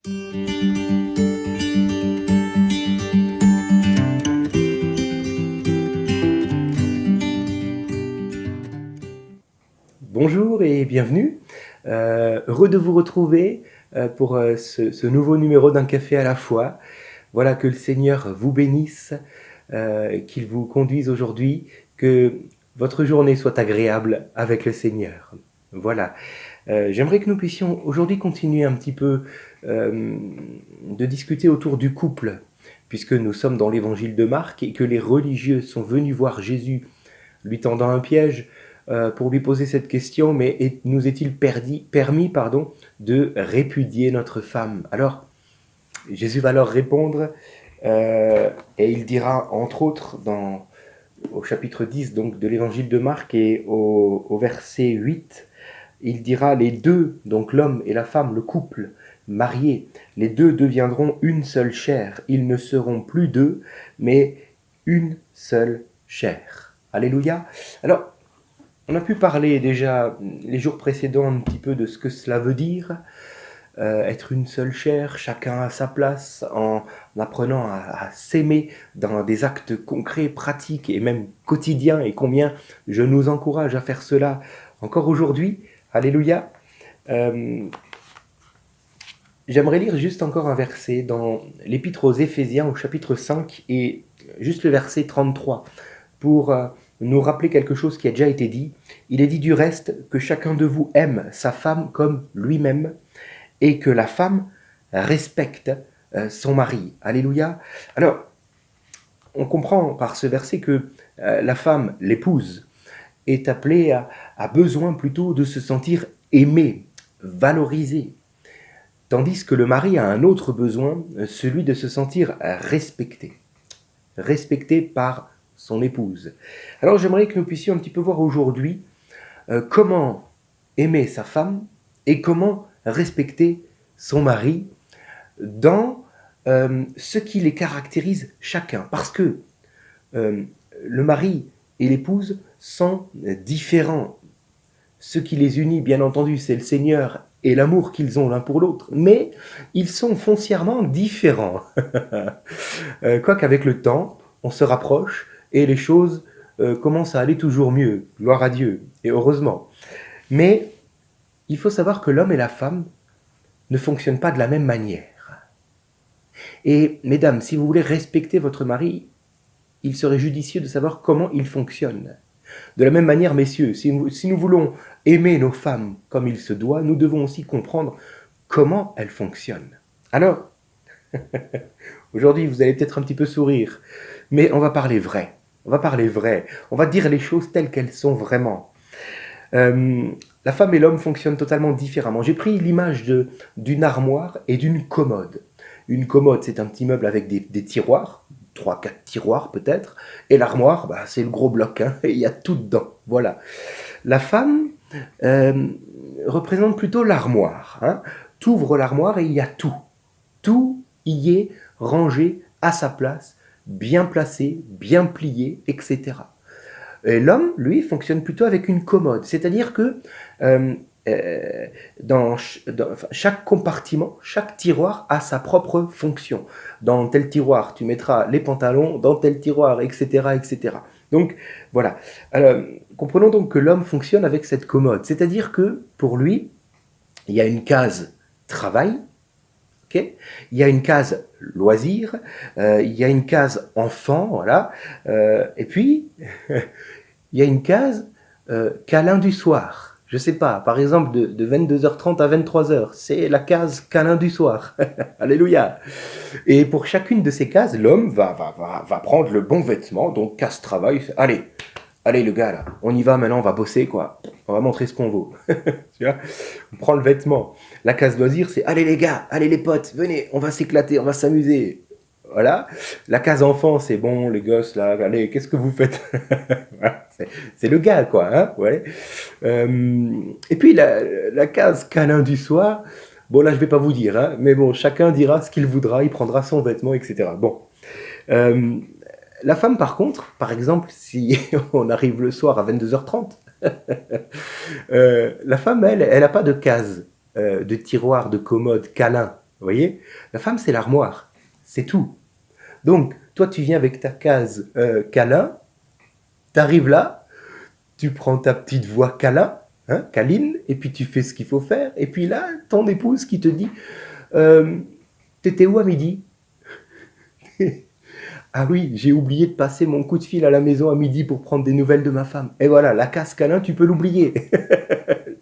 Bonjour et bienvenue. Heureux de vous retrouver pour ce nouveau numéro d'un café à la fois. Voilà, que le Seigneur vous bénisse, qu'il vous conduise aujourd'hui, que votre journée soit agréable avec le Seigneur. Voilà. J'aimerais que nous puissions aujourd'hui continuer un petit peu de discuter autour du couple, puisque nous sommes dans l'évangile de Marc et que les religieux sont venus voir Jésus lui tendant un piège pour lui poser cette question, mais nous est-il permis de répudier notre femme? Alors, Jésus va leur répondre, et il dira, entre autres, au chapitre 10 donc, de l'évangile de Marc et au verset 8, il dira, les deux, donc l'homme et la femme, le couple marié, les deux deviendront une seule chair. Ils ne seront plus deux, mais une seule chair. Alléluia. Alors, on a pu parler déjà les jours précédents un petit peu de ce que cela veut dire, être une seule chair, chacun à sa place, en apprenant à s'aimer dans des actes concrets, pratiques et même quotidiens, et combien je nous encourage à faire cela encore aujourd'hui. Alléluia. J'aimerais lire juste encore un verset dans l'Épître aux Éphésiens au chapitre 5 et juste le verset 33 pour nous rappeler quelque chose qui a déjà été dit. Il est dit du reste que chacun de vous aime sa femme comme lui-même et que la femme respecte son mari. Alléluia. Alors, on comprend par ce verset que la femme, l'épouse, est appelée à besoin plutôt de se sentir aimée, valorisée, tandis que le mari a un autre besoin, celui de se sentir respecté par son épouse. Alors j'aimerais que nous puissions un petit peu voir aujourd'hui comment aimer sa femme et comment respecter son mari dans ce qui les caractérise chacun. Parce que le mari et l'épouse sont différents. Ce qui les unit, bien entendu, c'est le Seigneur et l'amour qu'ils ont l'un pour l'autre, mais ils sont foncièrement différents. Quoiqu'avec le temps, on se rapproche et les choses commencent à aller toujours mieux, gloire à Dieu, et heureusement. Mais il faut savoir que l'homme et la femme ne fonctionnent pas de la même manière. Et mesdames, si vous voulez respecter votre mari, il serait judicieux de savoir comment il fonctionne. De la même manière, messieurs, si nous voulons aimer nos femmes comme il se doit, nous devons aussi comprendre comment elles fonctionnent. Alors, aujourd'hui, vous allez peut-être un petit peu sourire, mais on va parler vrai. On va parler vrai. On va dire les choses telles qu'elles sont vraiment. La femme et l'homme fonctionnent totalement différemment. J'ai pris l'image d'une armoire et d'une commode. Une commode, c'est un petit meuble avec des tiroirs, 3-4 tiroirs peut-être, et l'armoire, c'est le gros bloc, hein, et il y a tout dedans. Voilà. La femme représente plutôt l'armoire. Hein. T'ouvres l'armoire et il y a tout. Tout y est rangé à sa place, bien placé, bien plié, etc. Et l'homme, lui, fonctionne plutôt avec une commode. C'est-à-dire que dans chaque compartiment, chaque tiroir a sa propre fonction. Dans tel tiroir, tu mettras les pantalons, dans tel tiroir, etc., etc. Donc, voilà. Alors, comprenons donc que l'homme fonctionne avec cette commode. C'est-à-dire que, pour lui, il y a une case travail, okay, il y a une case loisir, il y a une case enfant, voilà, et puis, il y a une case câlin du soir. Je sais pas, par exemple, de 22h30 à 23h, c'est la case câlin du soir. Alléluia. Et pour chacune de ces cases, l'homme va prendre le bon vêtement, donc case travail. Allez le gars là, on y va maintenant, on va bosser quoi. On va montrer ce qu'on vaut. Tu vois, on prend le vêtement. La case loisir, c'est allez les gars, allez les potes, venez, on va s'éclater, on va s'amuser. Voilà. La case enfant, c'est bon, les gosses, là, allez, qu'est-ce que vous faites? Voilà, c'est le gars, quoi. Hein, ouais. Et puis, la case câlin du soir, bon, là, je vais pas vous dire, hein, mais bon, chacun dira ce qu'il voudra, il prendra son vêtement, etc. Bon. La femme, par contre, par exemple, si on arrive le soir à 22h30, la femme, elle n'a pas de case, de tiroir, de commode, câlin. Vous voyez? La femme, c'est l'armoire. C'est tout. Donc, toi, tu viens avec ta case câlin, tu arrives là, tu prends ta petite voix câlin, hein, câline, et puis tu fais ce qu'il faut faire. Et puis là, ton épouse qui te dit t'étais où à midi? Ah oui, j'ai oublié de passer mon coup de fil à la maison à midi pour prendre des nouvelles de ma femme. Et voilà, la case câlin, tu peux l'oublier.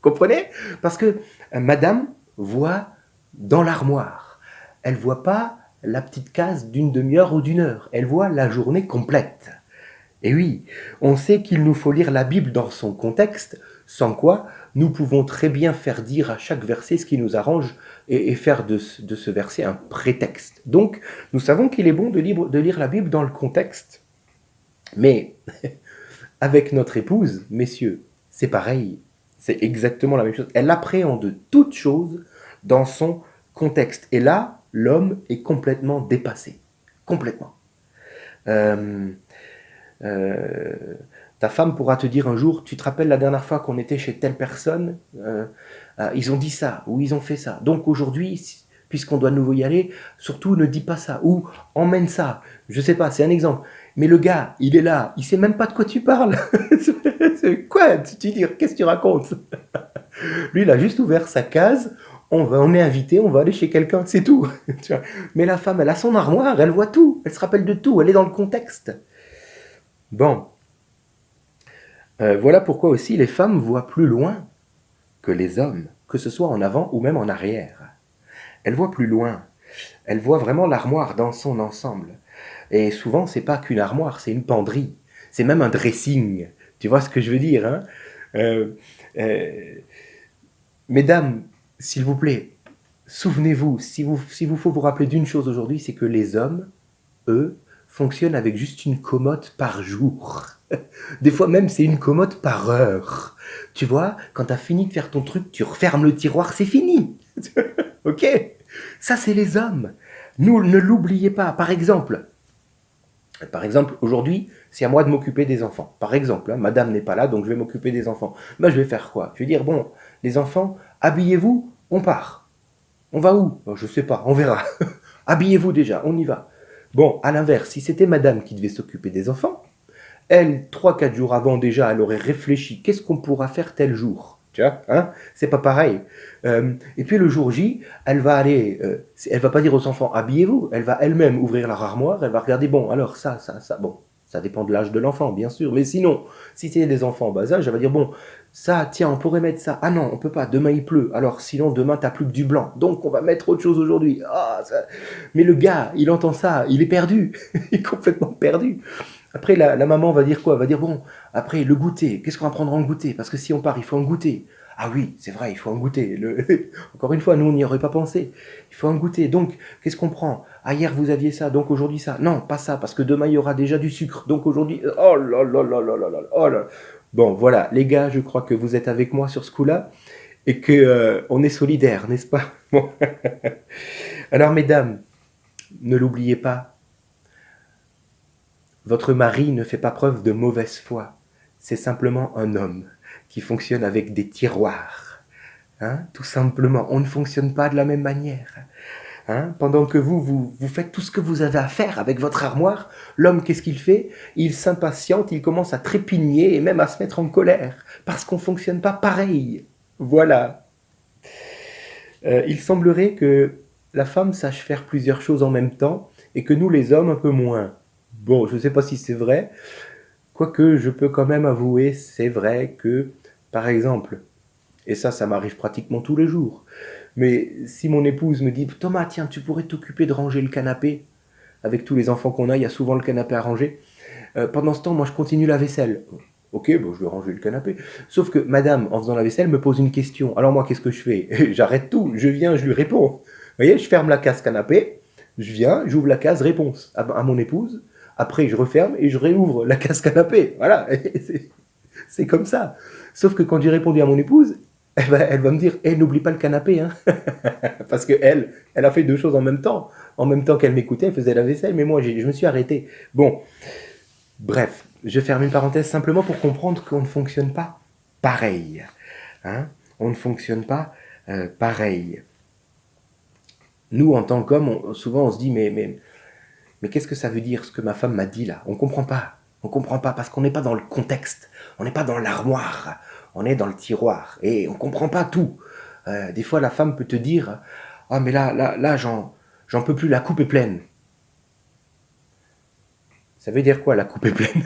Comprenez? Parce que madame voit dans l'armoire. Elle voit pas la petite case d'une demi-heure ou d'une heure. Elle voit la journée complète. Et oui, on sait qu'il nous faut lire la Bible dans son contexte, sans quoi nous pouvons très bien faire dire à chaque verset ce qui nous arrange et faire de ce verset un prétexte. Donc, nous savons qu'il est bon de lire la Bible dans le contexte, mais avec notre épouse, messieurs, c'est pareil, c'est exactement la même chose. Elle appréhende toute chose dans son contexte. Et là, l'homme est complètement dépassé. Complètement. Ta femme pourra te dire un jour, tu te rappelles la dernière fois qu'on était chez telle personne, ils ont dit ça, ou ils ont fait ça. Donc aujourd'hui, puisqu'on doit de nouveau y aller, surtout ne dis pas ça, ou emmène ça. Je sais pas, c'est un exemple. Mais le gars, il est là, il sait même pas de quoi tu parles. Quoi? Tu dis, qu'est-ce que tu racontes? Lui, il a juste ouvert sa case, on est invité, on va aller chez quelqu'un, c'est tout. Mais la femme, elle a son armoire, elle voit tout, elle se rappelle de tout, elle est dans le contexte. Bon, voilà pourquoi aussi les femmes voient plus loin que les hommes, que ce soit en avant ou même en arrière. Elles voient plus loin, elles voient vraiment l'armoire dans son ensemble. Et souvent, c'est pas qu'une armoire, c'est une penderie, c'est même un dressing. Tu vois ce que je veux dire, hein? Euh, euh, Mesdames, s'il vous plaît, souvenez-vous, s'il vous faut vous rappeler d'une chose aujourd'hui, c'est que les hommes, eux, fonctionnent avec juste une commode par jour. Des fois même, c'est une commode par heure. Tu vois, quand tu as fini de faire ton truc, tu refermes le tiroir, c'est fini. Ok? Ça, c'est les hommes. Nous, ne l'oubliez pas. Par exemple, aujourd'hui, c'est à moi de m'occuper des enfants. Par exemple, hein, madame n'est pas là, donc je vais m'occuper des enfants. Ben, je vais faire quoi? Je vais dire, bon, les enfants, habillez-vous, on part. On va où? Je sais pas, on verra. Habillez-vous déjà, on y va. Bon, à l'inverse, si c'était madame qui devait s'occuper des enfants, elle, 3, 4 jours avant déjà, elle aurait réfléchi, qu'est-ce qu'on pourra faire tel jour? Tu vois, hein? C'est pas pareil. Et puis le jour J, elle va aller, elle va pas dire aux enfants, habillez-vous, elle va elle-même ouvrir leur armoire, elle va regarder, bon, alors ça, bon, ça dépend de l'âge de l'enfant, bien sûr, mais sinon, si c'est des enfants en bas âge, elle va dire, bon, ça, tiens, on pourrait mettre ça. Ah non, on peut pas, demain il pleut, alors sinon demain t'as plus que du blanc, donc on va mettre autre chose aujourd'hui. Ah, ça... Mais le gars, il entend ça, il est perdu, il est complètement perdu. Après, la maman va dire quoi? Elle va dire, bon, après, le goûter, qu'est-ce qu'on va prendre en goûter? Parce que si on part, il faut un goûter. Ah oui, c'est vrai, il faut un goûter. Encore une fois, nous, on n'y aurait pas pensé. Il faut un goûter. Donc, qu'est-ce qu'on prend? Ah, hier, vous aviez ça, donc aujourd'hui, ça. Non, pas ça, parce que demain, il y aura déjà du sucre. Donc aujourd'hui, oh là là là là là là, oh là. Bon, voilà, les gars, je crois que vous êtes avec moi sur ce coup-là et que on est solidaires, n'est-ce pas? Bon. Alors, mesdames, ne l'oubliez pas, votre mari ne fait pas preuve de mauvaise foi. C'est simplement un homme qui fonctionne avec des tiroirs. Hein, tout simplement, on ne fonctionne pas de la même manière. Hein, pendant que vous faites tout ce que vous avez à faire avec votre armoire, l'homme, qu'est-ce qu'il fait? Il s'impatiente, il commence à trépigner et même à se mettre en colère, parce qu'on ne fonctionne pas pareil. Voilà. Il semblerait que la femme sache faire plusieurs choses en même temps, et que nous, les hommes, un peu moins. Bon, je ne sais pas si c'est vrai, quoique je peux quand même avouer, c'est vrai que, par exemple, et ça m'arrive pratiquement tous les jours, mais si mon épouse me dit, Thomas, tiens, tu pourrais t'occuper de ranger le canapé, avec tous les enfants qu'on a, il y a souvent le canapé à ranger, pendant ce temps, moi je continue la vaisselle. Ok, bon, je vais ranger le canapé. Sauf que madame, en faisant la vaisselle, me pose une question. Alors moi, qu'est-ce que je fais? J'arrête tout, je viens, je lui réponds. Vous voyez, je ferme la case canapé, je viens, j'ouvre la case réponse à mon épouse, après je referme et je réouvre la case canapé. Voilà, c'est comme ça. Sauf que quand j'ai répondu à mon épouse, elle va me dire, n'oublie pas le canapé, hein. Parce que elle a fait deux choses en même temps. En même temps qu'elle m'écoutait, elle faisait la vaisselle, mais moi, je me suis arrêté. Bon, bref, je ferme une parenthèse simplement pour comprendre qu'on ne fonctionne pas pareil. Hein, on ne fonctionne pas pareil. Nous, en tant qu'hommes, souvent on se dit, mais qu'est-ce que ça veut dire ce que ma femme m'a dit là? On comprend pas. On comprend pas parce qu'on n'est pas dans le contexte. On n'est pas dans l'armoire. On est dans le tiroir. Et on comprend pas tout. Des fois, la femme peut te dire, ah mais là, j'en peux plus, la coupe est pleine. Ça veut dire quoi, la coupe est pleine?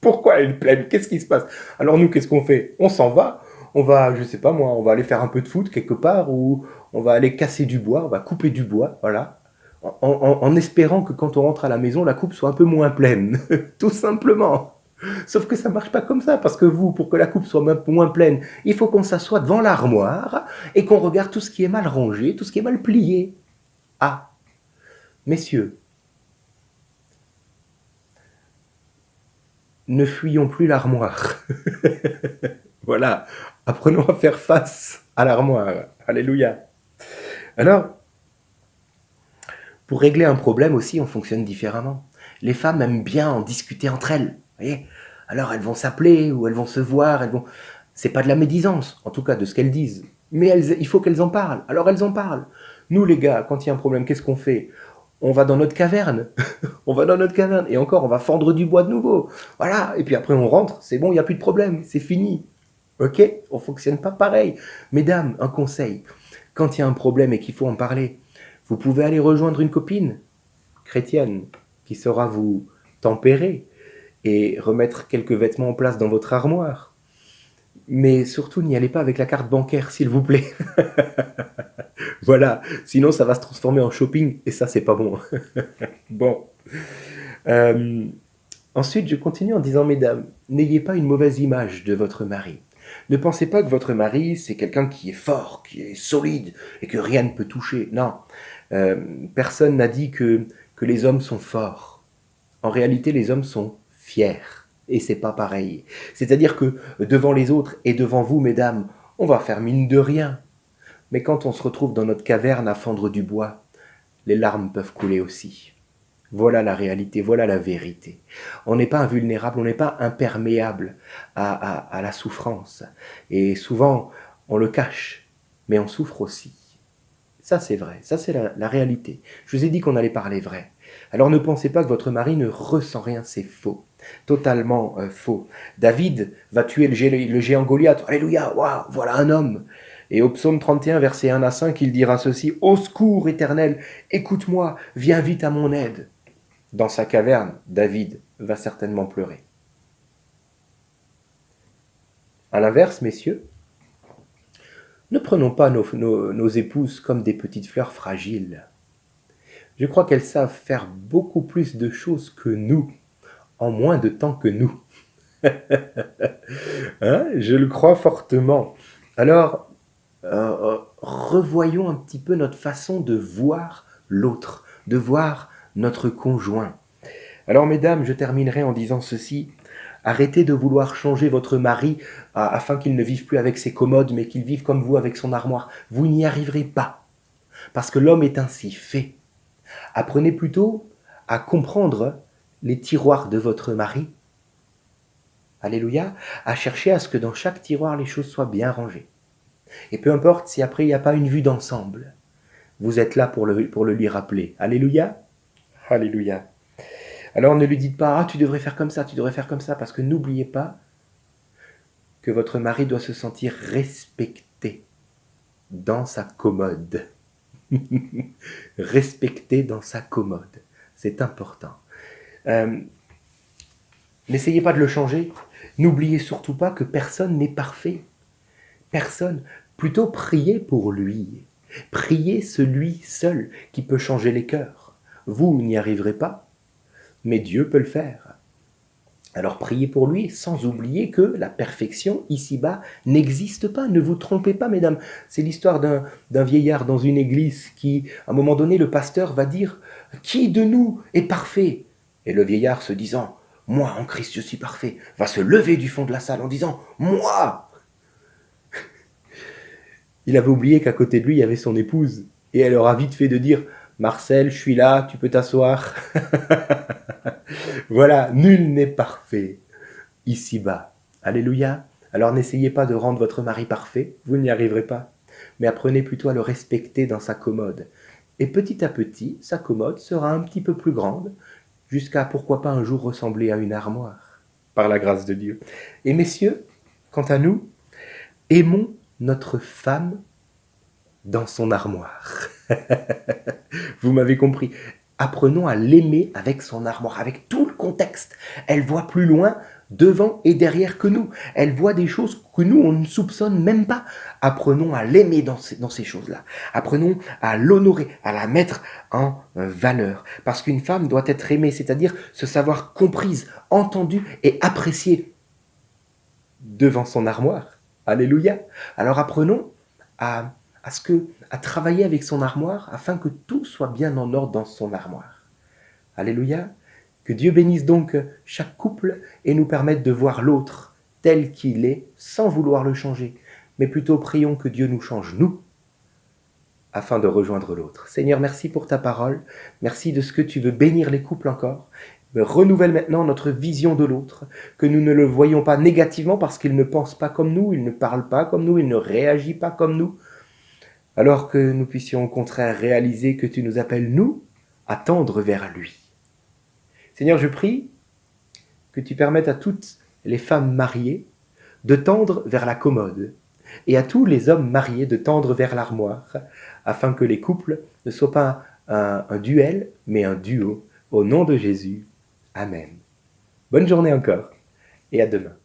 Pourquoi elle est pleine? Qu'est-ce qui se passe? Alors nous, qu'est-ce qu'on fait? On s'en va. On va, je sais pas moi, on va aller faire un peu de foot quelque part ou on va aller casser du bois, on va couper du bois, voilà. En espérant que quand on rentre à la maison, la coupe soit un peu moins pleine. Tout simplement. Sauf que ça marche pas comme ça, parce que vous, pour que la coupe soit moins pleine, il faut qu'on s'assoie devant l'armoire et qu'on regarde tout ce qui est mal rangé, tout ce qui est mal plié. Ah, messieurs, ne fuyons plus l'armoire. Voilà, apprenons à faire face à l'armoire. Alléluia. Alors, pour régler un problème aussi, on fonctionne différemment. Les femmes aiment bien en discuter entre elles. Vous voyez? Alors elles vont s'appeler ou elles vont se voir. C'est pas de la médisance, en tout cas de ce qu'elles disent. Mais il faut qu'elles en parlent. Alors elles en parlent. Nous les gars, quand il y a un problème, qu'est-ce qu'on fait? On va dans notre caverne. On va dans notre caverne. Et encore, on va fendre du bois de nouveau. Voilà. Et puis après, on rentre. C'est bon, il n'y a plus de problème. C'est fini. Ok? On fonctionne pas pareil. Mesdames, un conseil. Quand il y a un problème et qu'il faut en parler, vous pouvez aller rejoindre une copine chrétienne qui saura vous tempérer et remettre quelques vêtements en place dans votre armoire. Mais surtout, n'y allez pas avec la carte bancaire, s'il vous plaît. Voilà, sinon ça va se transformer en shopping et ça, c'est pas bon. Bon. Euh, Ensuite, je continue en disant, mesdames, n'ayez pas une mauvaise image de votre mari. Ne pensez pas que votre mari, c'est quelqu'un qui est fort, qui est solide et que rien ne peut toucher. Non, personne n'a dit que les hommes sont forts. En réalité, les hommes sont fiers. Et c'est pas pareil. C'est-à-dire que devant les autres et devant vous, mesdames, on va faire mine de rien. Mais quand on se retrouve dans notre caverne à fendre du bois, les larmes peuvent couler aussi. Voilà la réalité, voilà la vérité. On n'est pas invulnérable, on n'est pas imperméable à la souffrance. Et souvent, on le cache, mais on souffre aussi. Ça, c'est vrai, ça, c'est la réalité. Je vous ai dit qu'on allait parler vrai. Alors ne pensez pas que votre mari ne ressent rien, c'est faux. Totalement faux. David va tuer le géant Goliath. Alléluia, waouh, voilà un homme. Et au psaume 31, verset 1 à 5, il dira ceci: Au secours, Éternel, écoute-moi, viens vite à mon aide. Dans sa caverne, David va certainement pleurer. À l'inverse, messieurs, ne prenons pas nos épouses comme des petites fleurs fragiles. Je crois qu'elles savent faire beaucoup plus de choses que nous, en moins de temps que nous. Hein? Je le crois fortement. Alors, revoyons un petit peu notre façon de voir l'autre, de voir notre conjoint. Alors, mesdames, je terminerai en disant ceci. Arrêtez de vouloir changer votre mari afin qu'il ne vive plus avec ses commodes, mais qu'il vive comme vous avec son armoire. Vous n'y arriverez pas, parce que l'homme est ainsi fait. Apprenez plutôt à comprendre les tiroirs de votre mari. Alléluia, à chercher à ce que dans chaque tiroir les choses soient bien rangées. Et peu importe si après il n'y a pas une vue d'ensemble, vous êtes là pour le lui rappeler. Alléluia, alléluia. Alors ne lui dites pas, ah tu devrais faire comme ça, tu devrais faire comme ça, parce que n'oubliez pas que votre mari doit se sentir respecté dans sa commode. Respecté dans sa commode. C'est important. N'essayez pas de le changer. N'oubliez surtout pas que personne n'est parfait. Personne. Plutôt priez pour lui. Priez celui seul qui peut changer les cœurs. Vous n'y arriverez pas, mais Dieu peut le faire. Alors priez pour lui sans oublier que la perfection ici-bas n'existe pas. Ne vous trompez pas, mesdames. C'est l'histoire d'un vieillard dans une église qui, à un moment donné, le pasteur va dire « Qui de nous est parfait ?» Et le vieillard se disant « Moi, en Christ, je suis parfait », va se lever du fond de la salle en disant « Moi !» Il avait oublié qu'à côté de lui, il y avait son épouse. Et elle aura vite fait de dire « Marcel, je suis là, tu peux t'asseoir. » Voilà, nul n'est parfait ici-bas. Alléluia. Alors n'essayez pas de rendre votre mari parfait, vous n'y arriverez pas. mais apprenez plutôt à le respecter dans sa commode. Et petit à petit, sa commode sera un petit peu plus grande, jusqu'à pourquoi pas un jour ressembler à une armoire, par la grâce de Dieu. Et messieurs, quant à nous, aimons notre femme dans son armoire. Vous m'avez compris. Apprenons à l'aimer avec son armoire, avec tout le contexte. Elle voit plus loin, devant et derrière que nous. Elle voit des choses que nous, on ne soupçonne même pas. Apprenons à l'aimer dans ces choses-là. Apprenons à l'honorer, à la mettre en valeur. Parce qu'une femme doit être aimée, c'est-à-dire se savoir comprise, entendue et appréciée devant son armoire. Alléluia. Alors apprenons à à travailler avec son armoire afin que tout soit bien en ordre dans son armoire. Alléluia. Que Dieu bénisse donc chaque couple et nous permette de voir l'autre tel qu'il est sans vouloir le changer. Mais plutôt prions que Dieu nous change, nous, afin de rejoindre l'autre. Seigneur, merci pour ta parole. Merci de ce que tu veux bénir les couples encore. Renouvelle maintenant notre vision de l'autre, que nous ne le voyons pas négativement parce qu'il ne pense pas comme nous, il ne parle pas comme nous, il ne réagit pas comme nous, alors que nous puissions au contraire réaliser que tu nous appelles, nous, à tendre vers lui. Seigneur, je prie que tu permettes à toutes les femmes mariées de tendre vers la commode et à tous les hommes mariés de tendre vers l'armoire, afin que les couples ne soient pas un duel, mais un duo. Au nom de Jésus. Amen. Bonne journée encore et à demain.